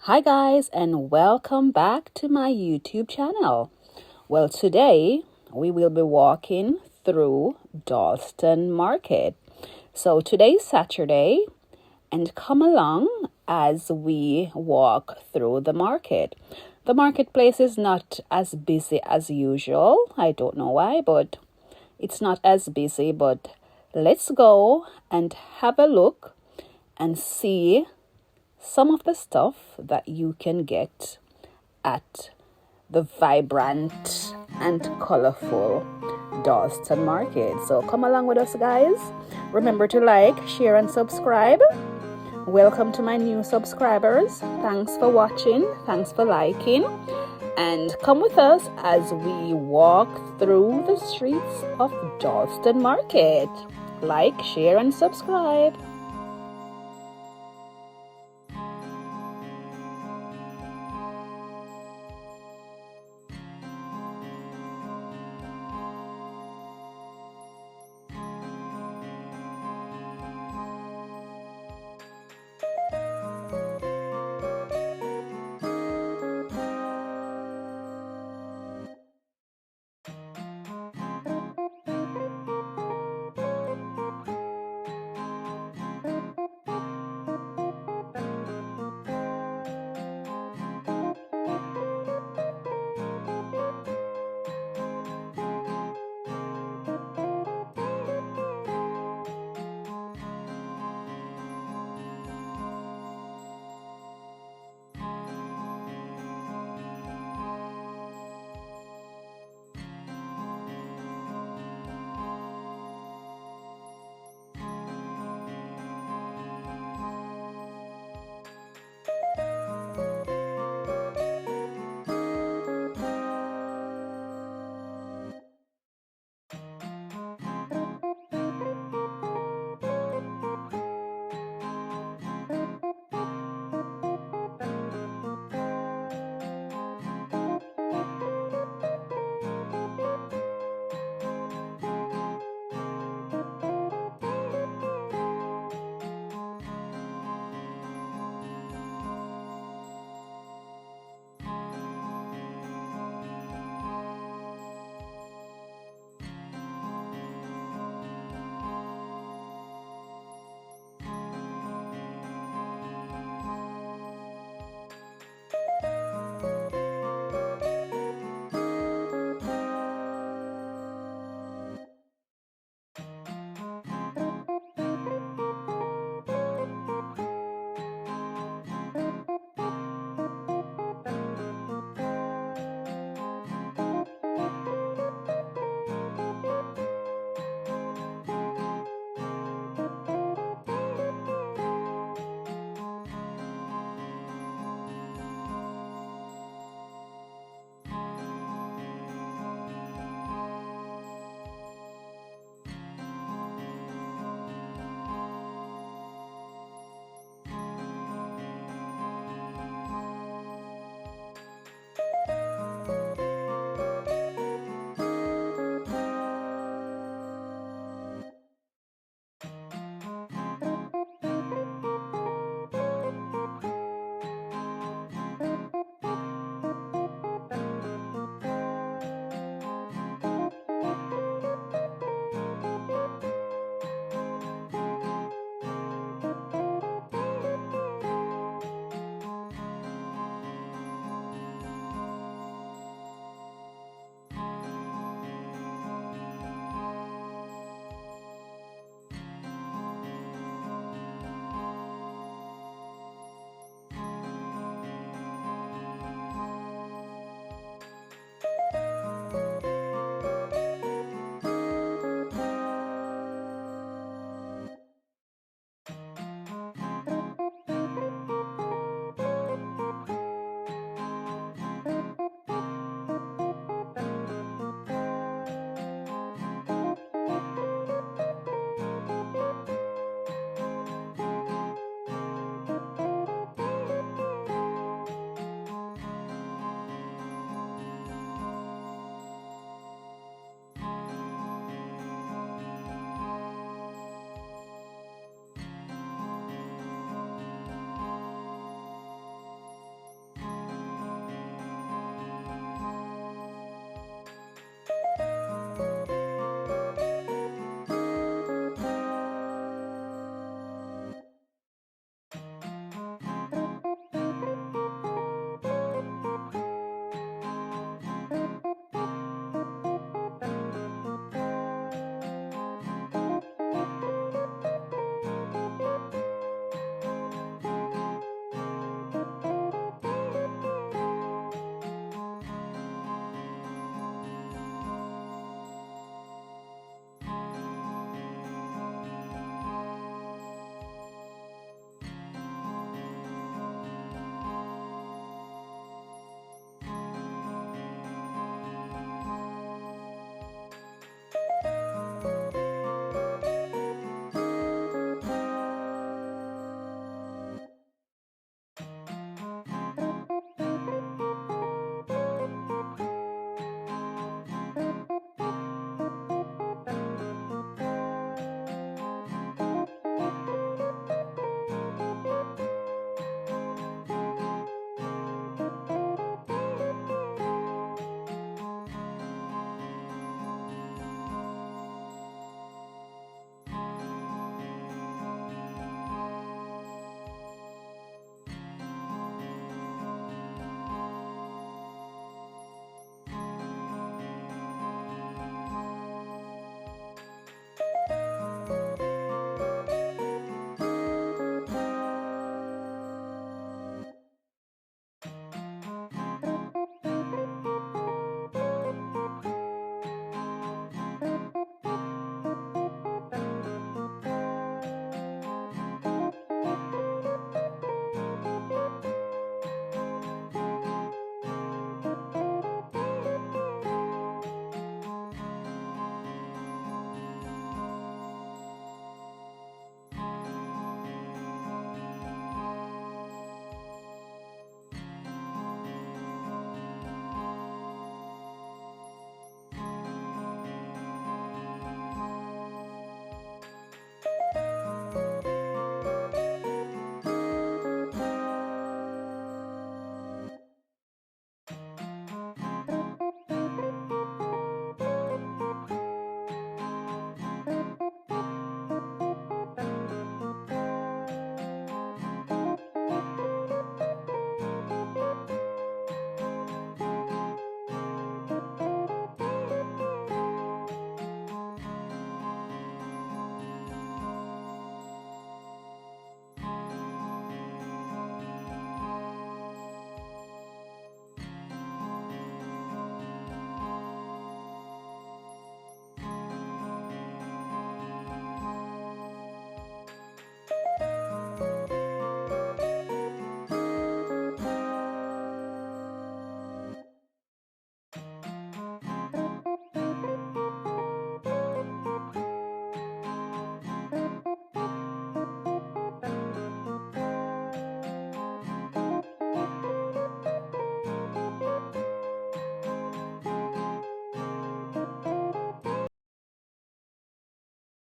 Hi guys, and welcome back to my YouTube channel. Well, today we will be walking through Dalston Market. So today's Saturday, and come along as we walk through the market. The marketplace is not as busy as usual. I don't know why, but it's not as busy, but let's go and have a look and see some of the stuff that you can get at the vibrant and colorful Dalston Market. So come along with us, guys. Remember to like, share, and subscribe. Welcome to my new subscribers. Thanks for watching. Thanks for liking. And come with us as we walk through the streets of Dalston Market. Like, share, and subscribe.